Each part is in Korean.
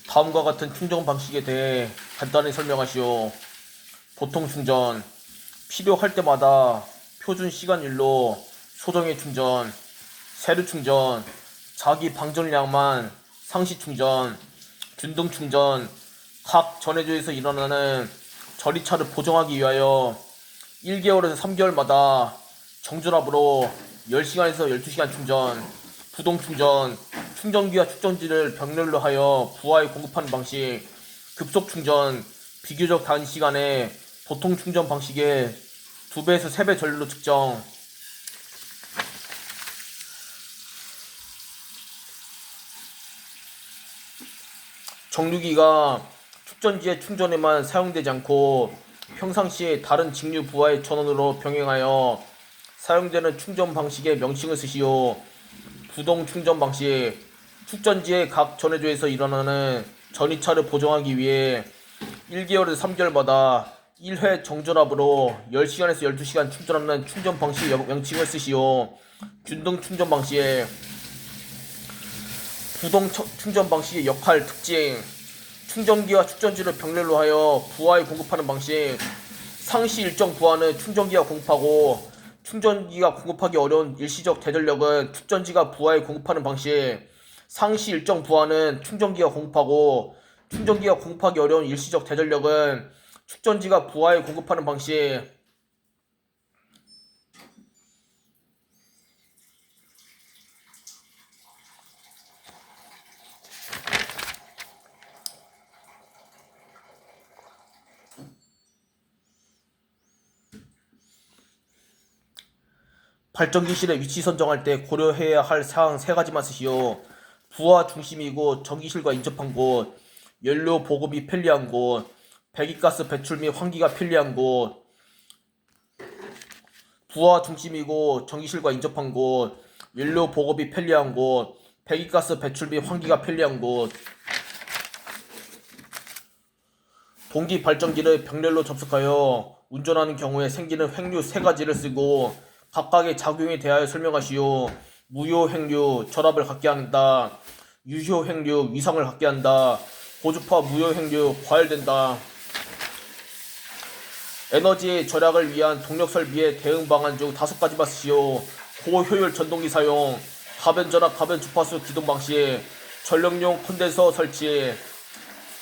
다음과 같은 충전 방식에 대해 간단히 설명하시오. 보통 충전, 필요할 때마다 표준 시간일로 소정의 충전, 세류 충전, 자기 방전량만 상시 충전, 균등 충전, 각 전해조에서 일어나는 전이차를 보정하기 위하여 1개월에서 3개월마다 정전압으로 10시간에서 12시간 충전, 부동 충전, 충전기와 축전지를 병렬로 하여 부하에 공급하는 방식, 급속 충전, 비교적 단시간에 보통 충전 방식의 2배에서 3배 전류로 측정. 정류기가 축전지의 충전에만 사용되지 않고 평상시에 다른 직류 부하의 전원으로 병행하여 사용되는 충전 방식의 명칭을 쓰시오. 부동 충전 방식, 축전지의 각 전해조에서 일어나는 전이차를 보정하기 위해 1개월에서 3개월마다 1회 정전압으로 10시간에서 12시간 충전하는 충전 방식 명칭을 쓰시오. 균등 충전 방식, 부동 충전 방식의 역할 특징, 충전기와 축전지를 병렬로 하여 부하에 공급하는 방식. 상시 일정 부하는 충전기가 공급하고 충전기가 공급하기 어려운 일시적 대전력은 축전지가 부하에 공급하는 방식. 상시 일정 부하는 충전기가 공급하고 충전기가 공급하기 어려운 일시적 대전력은 축전지가 부하에 공급하는 방식. 발전기실의 위치 선정할 때 고려해야 할 사항 3가지만 쓰시오. 부하 중심이고 전기실과 인접한 곳, 연료 보급이 편리한 곳, 배기가스 배출 및 환기가 편리한 곳. 부하 중심이고 전기실과 인접한 곳, 연료 보급이 편리한 곳, 배기가스 배출 및 환기가 편리한 곳. 동기 발전기를 병렬로 접속하여 운전하는 경우에 생기는 횡류 3가지를 쓰고 각각의 작용에 대하여 설명하시오. 무효 횡류, 결합을 갖게 한다. 유효 횡류, 위상을 갖게 한다. 고주파 무효 횡류, 과열된다. 에너지 절약을 위한 동력 설비의 대응 방안 중 5가지만 쓰시오. 고효율 전동기 사용, 가변 전압 가변 주파수 기동 방식, 전력용 콘덴서 설치,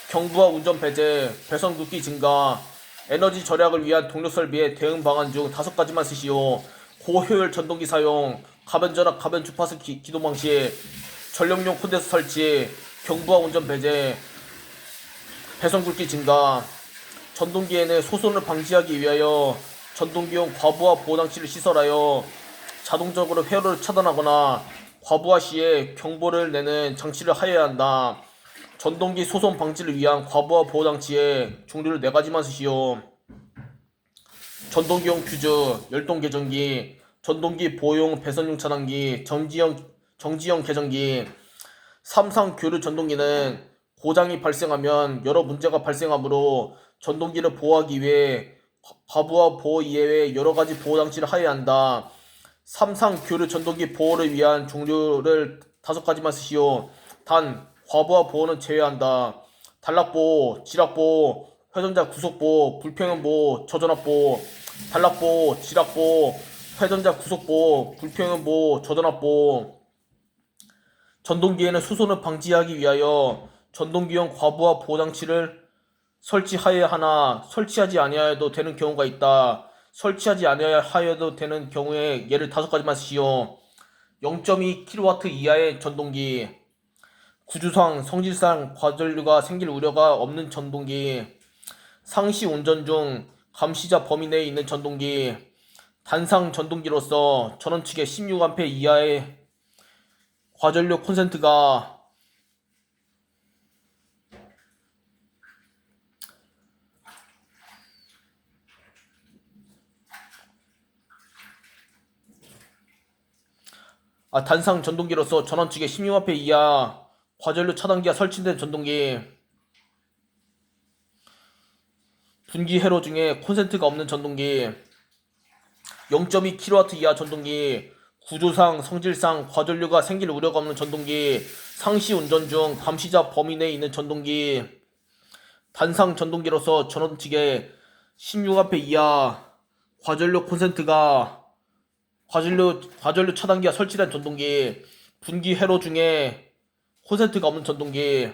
경부하 운전 배제, 배선 굵기 증가. 에너지 절약을 위한 동력 설비의 대응 방안 중 5가지만 쓰시오. 고효율 전동기 사용, 가변 전압 가변 주파수 기동 방식, 전력용 콘덴서 설치, 경부하 운전 배제, 배선 굵기 증가. 전동기에는 소손을 방지하기 위하여 전동기용 과부하 보호장치를 시설하여 자동적으로 회로를 차단하거나 과부하 시에 경보를 내는 장치를 하여야 한다. 전동기 소손 방지를 위한 과부하 보호장치의 종류를 4가지만 쓰시오. 전동기용 퓨즈, 열동 개전기, 전동기 보호용 배선용 차단기, 정지형 개전기. 삼상 교류 전동기는 고장이 발생하면 여러 문제가 발생하므로 전동기를 보호하기 위해 과부하 보호 이외에 여러가지 보호장치를 하여야 한다. 삼상 교류 전동기 보호를 위한 종류를 5가지만 쓰시오. 단 과부하 보호는 제외한다. 단락보호, 지락보호, 회전자 구속보호, 불평형보호, 저전압보호. 단락보호, 지락보호, 회전자 구속보호, 불평형보호, 저전압보호. 전동기에는 수손을 방지하기 위하여 전동기용 과부하 보호장치를 설치하여야 하나 설치하지 아니하여도 되는 경우가 있다. 설치하지 아니하여도 되는 경우에 예를 5가지만 쓰시오. 0.2kW 이하의 전동기, 구조상, 성질상 과전류가 생길 우려가 없는 전동기, 상시 운전 중 감시자 범위 내에 있는 전동기, 단상 전동기로서 전원 측의 16A 이하의 과전류 콘센트가 단상 전동기로서 전원 측의 16A 이하 과전류 차단기가 설치된 전동기, 분기 회로 중에 콘센트가 없는 전동기, 0.2kW 이하 전동기, 구조상, 성질상 과전류가 생길 우려가 없는 전동기, 상시 운전 중 감시자 범위 내에 있는 전동기 단상 전동기로서 전원 측에 16A 이하 과전류 콘센트가 과전류 차단기가 설치된 전동기 분기 회로 중에 콘센트가 없는 전동기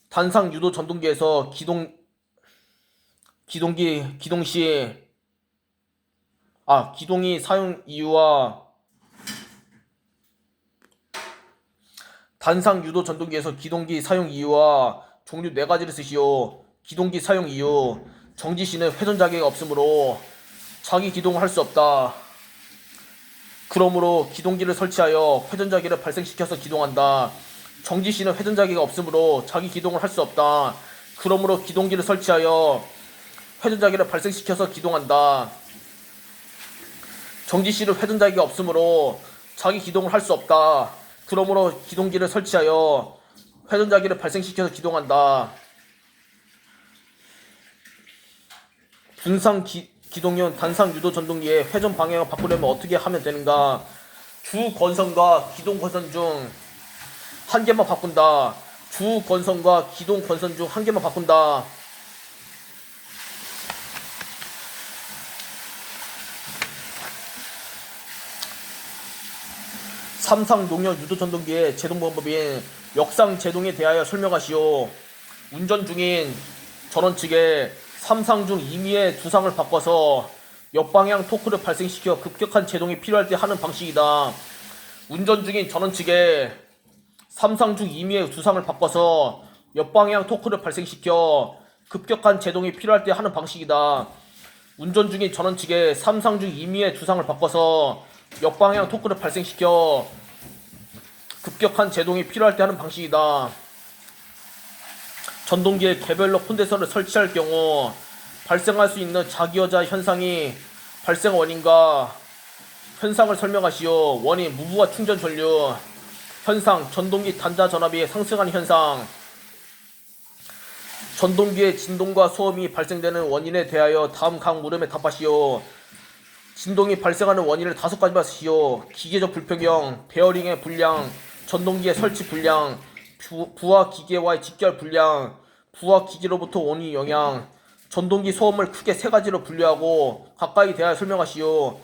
단상 유도 전동기에서 기동이 사용 이유와 단상 유도 전동기에서 기동기 사용 이유와 종류 4가지를 쓰시오. 기동기 사용 이유 정지 시는 회전 자격이 없으므로 자기 기동을 할 수 없다. 그러므로 기동기를 설치하여 회전 자기를 발생시켜서 기동한다. 정지 시는 회전 자기가 없으므로 자기 기동을 할 수 없다. 그러므로 기동기를 설치하여 회전 자기를 발생시켜서 기동한다. 정지 시는 회전 자기가 없으므로 자기 기동을 할 수 없다. 그러므로 기동기를 설치하여 회전 자기를 발생시켜서 기동한다. 분상 기동용 단상 유도 전동기의 회전 방향을 바꾸려면 어떻게 하면 되는가? 주 건선과 기동 건선 중 한 개만 바꾼다. 주 건선과 기동 건선 중 한 개만 바꾼다. 삼상 농협 유도 전동기의 제동 방법인 역상 제동에 대하여 설명하시오. 운전 중인 전원 측에 삼상 중 임의의 두상을 바꿔서 역방향 토크를 발생시켜 급격한 제동이 필요할 때 하는 방식이다. 운전 중인 전원 측에 삼상 중 임의의 두상을 바꿔서 역방향 토크를 발생시켜 급격한 제동이 필요할 때 하는 방식이다. 운전 중인 전원 측에 삼상 중 임의의 두상을 바꿔서 역방향 토크를 발생시켜 급격한 제동이 필요할 때 하는 방식이다. 전동기에 개별로 콘덴서를 설치할 경우 발생할 수 있는 자기여자 현상이 발생 원인과 현상을 설명하시오. 원인 무부하 충전 전류 현상 전동기 단자 전압이 상승하는 현상 전동기의 진동과 소음이 발생되는 원인에 대하여 다음 각 물음에 답하시오. 진동이 발생하는 원인을 5가지만 쓰시오. 기계적 불평형, 베어링의 불량, 전동기의 설치 불량, 부하 기계와의 직결 불량, 부하 기계로부터 오는 영향, 전동기 소음을 크게 3가지로 분류하고 가까이 대하여 설명하시오.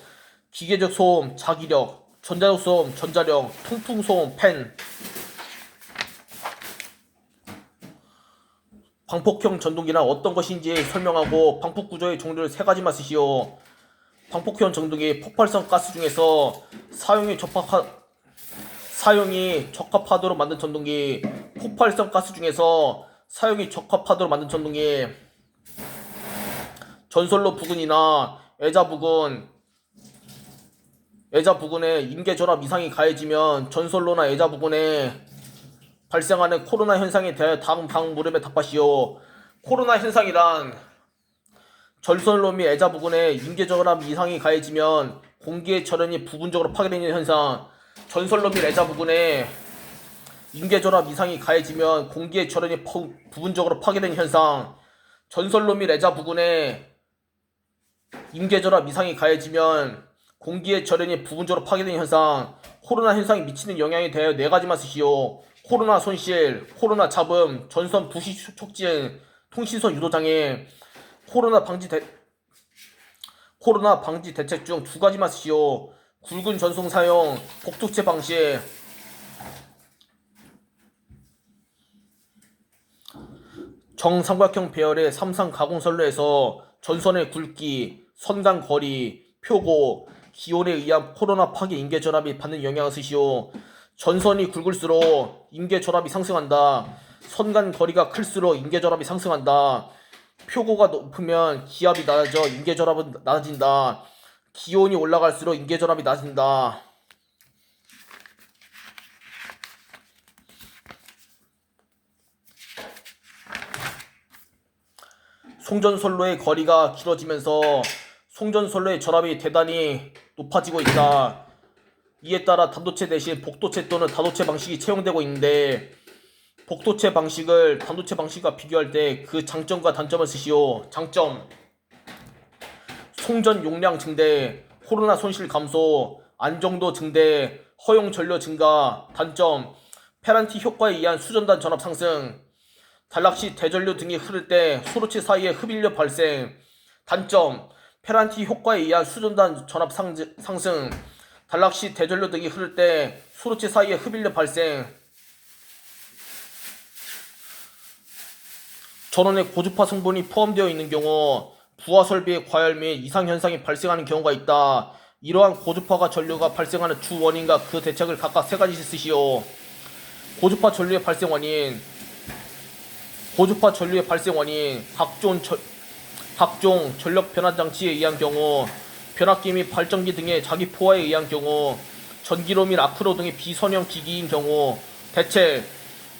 기계적 소음, 자기력, 전자적 소음, 전자력, 통풍 소음, 팬. 방폭형 전동기란 어떤 것인지 설명하고 방폭 구조의 종류를 3가지만 쓰시오. 방폭형 전동기 폭발성 가스 중에서 사용이 적합하도록 만든 전동기 폭발성 가스 중에서 사용이 적합하도록 만든 전동기 전선로 부근이나 애자 부근에 임계전압 이상이 가해지면 전선로나 애자 부근에 발생하는 코로나 현상에 대하여 다음 각 물음에 답하시오. 코로나 현상이란 전선로 및 애자 부근에 임계전압 이상이 가해지면 공기의 절연이 부분적으로 파괴되는 현상. 전선로 및 애자 부근에 임계전압 이상이 가해지면 공기의 절연이 부분적으로 파괴되는 현상. 전선로 및 애자 부근에 임계전압 이상이 가해지면 공기의 절연이 부분적으로 파괴되는 현상. 코로나 현상이 미치는 영향에 대하여 4가지만 쓰시오. 코로나 손실, 코로나 잡음, 전선 부시 촉진, 통신선 유도장애. 코로나 방지 대책 중 2가지만 쓰시오. 굵은 전송 사용, 복도체 방식. 정삼각형 배열의 삼상 가공선로에서 전선의 굵기, 선간 거리, 표고, 기온에 의한 코로나 파괴 임계전압이 받는 영향을 쓰시오. 전선이 굵을수록 임계전압이 상승한다. 선간 거리가 클수록 임계전압이 상승한다. 표고가 높으면 기압이 낮아져 임계전압은 낮아진다. 기온이 올라갈수록 임계전압이 낮아진다. 송전선로의 거리가 길어지면서 송전선로의 전압이 대단히 높아지고 있다. 이에 따라 단도체 대신 복도체 또는 다도체 방식이 채용되고 있는데 복도체 방식을 단도체 방식과 비교할 때 그 장점과 단점을 쓰시오. 장점: 송전 용량 증대, 코로나 손실 감소, 안정도 증대, 허용 전류 증가. 단점: 페란티 효과에 의한 수전단 전압 상승. 단락 시 대전류 등이 흐를 때 소로체 사이에 흡입력 발생. 단점. 페란티 효과에 의한 수전단 전압 상승. 단락 시 대전류 등이 흐를 때 소로체 사이에 흡입력 발생. 전원에 고주파 성분이 포함되어 있는 경우 부하 설비의 과열 및 이상 현상이 발생하는 경우가 있다. 이러한 고주파가 전류가 발생하는 주 원인과 그 대책을 각각 세 가지씩 쓰시오. 고주파 전류의 발생 원인. 고주파 전류의 발생 원인. 각종 전력 변환 장치에 의한 경우, 변압기 및 발전기 등의 자기 포화에 의한 경우, 전기로 및 아크로 등의 비선형 기기인 경우. 대책.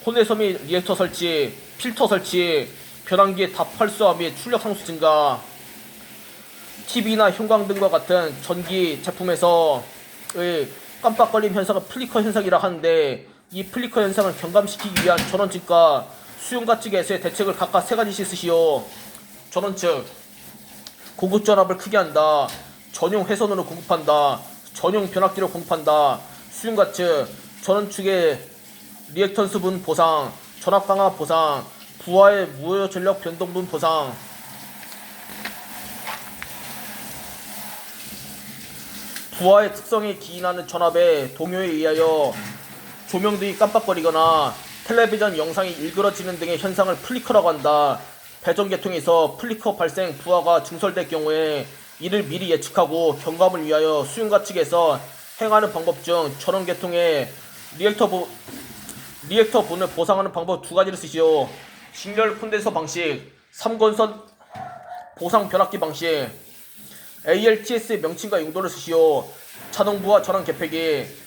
콘덴서 및 리액터 설치, 필터 설치, 변환기의 답 활수화 및 출력 상수 증가. TV나 형광등과 같은 전기 제품에서의 깜빡거림 현상은 플리커 현상이라 하는데, 이 플리커 현상을 경감시키기 위한 전원 측과 수용가 측에서의 대책을 각각 세 가지씩 쓰시오. 전원 측. 공급 전압을 크게 한다. 전용 회선으로 공급한다. 전용 변압기로 공급한다. 수용가 측. 전원 측의 리액턴스 분 보상, 전압 강화 보상, 부하의 무효 전력 변동 분 보상. 부하의 특성에 기인하는 전압의 동요에 의하여 조명등이 깜빡거리거나 텔레비전 영상이 일그러지는 등의 현상을 플리커라고 한다. 배전계통에서 플리커 발생 부하가 증설될 경우에 이를 미리 예측하고 경감을 위하여 수용가 측에서 행하는 방법 중 전원계통의 리액터 분을 보상하는 방법 두 가지를 쓰시오. 직렬 콘덴서 방식, 3권선 보상 변압기 방식. ALTS의 명칭과 용도를 쓰시오. 자동부하 전원 개폐기.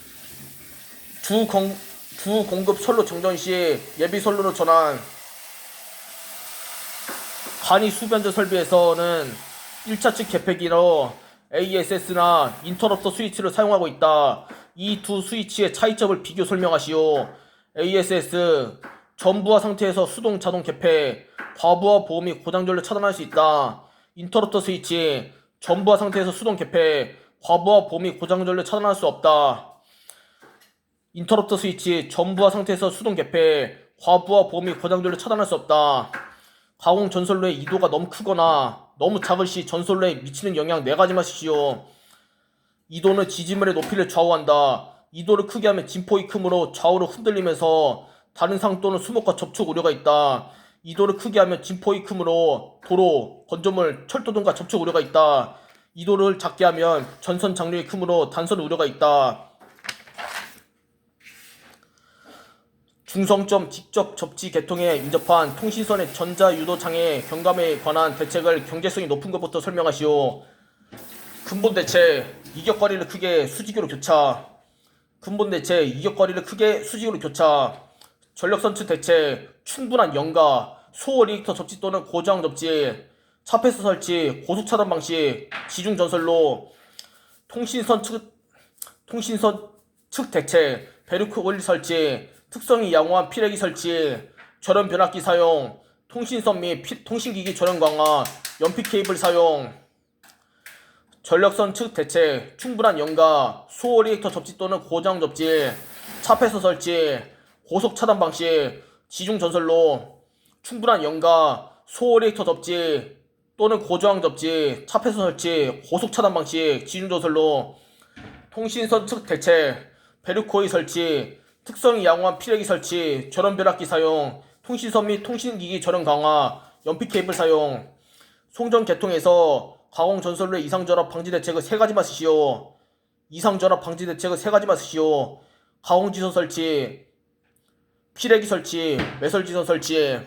주 공급 선로 정전 시 예비 선로로 전환. 간이 수변전 설비에서는 1차 측 개폐기로 ASS나 인터럽터 스위치를 사용하고 있다. 이 두 스위치의 차이점을 비교 설명하시오. ASS, 전부하 상태에서 수동 자동 개폐, 과부하 보호 및 고장 전류 차단할 수 있다. 인터럽터 스위치, 전부하 상태에서 수동 개폐, 과부하 보호 및 고장 전류 차단할 수 없다. 인터럽터 스위치, 전부하 상태에서 수동 개폐, 과부하 보호 및 고장 전류 차단할 수 없다. 가공 전선로의 이도가 너무 크거나 너무 작을 시 전선로에 미치는 영향 네 가지만 쓰시오. 이도는 지지물의 높이를 좌우한다. 이도를 크게 하면 진폭이 크므로 좌우로 흔들리면서 다른 상 또는 수목과 접촉 우려가 있다. 이도를 크게 하면 진폭이 크므로 도로, 건조물, 철도 등과 접촉 우려가 있다. 이도를 작게 하면 전선 장력이 크므로 단선 우려가 있다. 중성점 직접 접지 계통에 인접한 통신선의 전자 유도 장애 경감에 관한 대책을 경제성이 높은 것부터 설명하시오. 근본 대책, 이격거리를 크게 수직으로 교차. 근본 대책, 이격거리를 크게 수직으로 교차. 전력선출 대책, 충분한 연가, 소호 리액터 접지 또는 고저항 접지, 차폐수 설치, 고속차단 방식, 지중전선로. 통신선 측 대책, 베르크 오일 설치, 특성이 양호한 피레기 설치, 전원 변압기 사용, 통신선 및 통신기기 전원 강화, 연필 케이블 사용. 전력선 측 대책, 충분한 연가, 소호 리액터 접지 또는 고저항 접지, 차폐수 설치, 고속 차단 방식, 지중 전선로. 충분한 연가, 소호 리액터 접지 또는 고저항 접지, 차폐수 설치, 고속 차단 방식, 지중 전선로. 통신선 측 대책, 베르코이 설치, 특성이 양호한 피레기 설치, 전원 변압기 사용, 통신선 및 통신기기 전원 강화, 연필 케이블 사용. 송전 계통에서 가공 전선로의 이상전압 방지 대책을 세 가지만 쓰시오. 이상전압 방지 대책을 세 가지만 쓰시오. 가공지선 설치, 피레기 설치, 매설지선 설치.